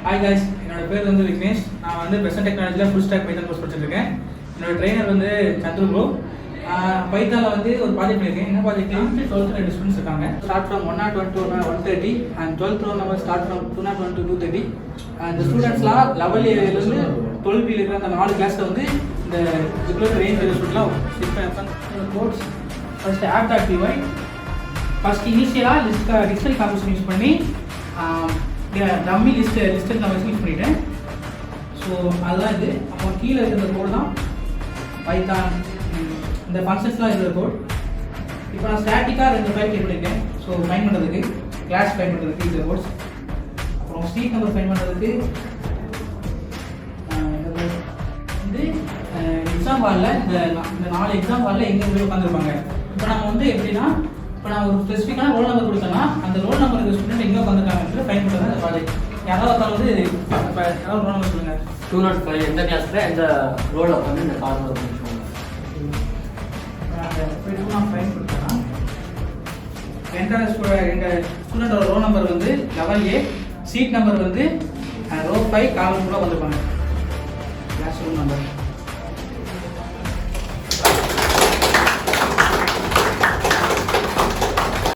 Hi guys, என்னோட பேர் வந்து விக்னேஷ். நான் வந்து பெசன்ட் டெக்னாலஜியில் ஃபுல் ஸ்டாக் பைத்தான் கோர்ஸ் படிச்சிருக்கேன். என்னோட ட்ரெயினர் வந்து சந்துரு ப்ரோ. பைத்தானில் வந்து ஒரு ப்ராஜெக்ட் பண்ணியிருக்கேன். என்ன ப்ராஜெக்ட்னா 12th 2 ஸ்டூடெண்ட்ஸ் இருக்காங்க. Start from 101 to 130 and 12th row number start from 201 to 230. அந்த ஸ்டூடெண்ட்ஸ்லாம் லெவல் ஏலேருந்து 12B இருக்கிற அந்த 4 கிளாஸில் வந்து இந்த இதுக்குள்ள ரேஞ்ச் ஸ்டூடெண்ட்லாம் செட் பண்ணி கோர்ஸ் ஃபர்ஸ்ட் app.py ஃபர்ஸ்ட் இனிஷியலாக டிக்ஷனரி காம்பஸ் யூஸ் பண்ணி டம்மி லிஸ்ட் காம்பஸ் யூஸ் பண்ணிட்டேன். ஸோ அதுதான் இது. அப்போ கீழே இருக்கிற கோடு தான் பைத்தான். இந்த ஃபங்க்ஷன்ஸ்லாம் இருக்கிற கோட். இப்போ நான் ஸ்டாட்டிக்காக 2 ஃபைல் கிரியேட் பண்ணியிருக்கேன். ஸோ ஃபைன் பண்ணுறதுக்கு கிளாஸ் ஃபைன் பண்ணுறதுக்கு இந்த கோட்ஸ், அப்புறம் ஸ்ட்ரீட் நம்பர் ஃபைன் பண்ணுறதுக்கு வந்து எக்ஸாம் ஹாலில் இந்த 4 எக்ஸாம் ஹாலில் எங்கே போய் உட்காந்துருப்பாங்க. இப்போ நம்ம வந்து எப்படின்னா, இப்போ நான் ஒரு ஸ்பெசிஃபிக்கான ரோல் நம்பர் கொடுத்தேன்னா அந்த ரோல் நம்பர் இருக்கிற ஸ்டூடெண்ட் எங்கே உட்காந்துருக்காங்கன்றது ஃபைன் பண்ணுறது அந்த ப்ராஜெக்ட். யாராவது ஒருத்தர் வந்து இப்போ யாராவது ரோல் நம்பர் சொல்லுங்கள். 205 எந்த கிளாஸில் எந்த ரோலில் உட்காந்து இந்த கார்டு ஃபைன் கொடுத்தேன்னா எங்கள் ஸ்டூடெண்டோட ரோல் நம்பர் வந்து 11A, சீட் நம்பர் வந்து row 5 காலம் கூட வந்துருப்பாங்க. Class room number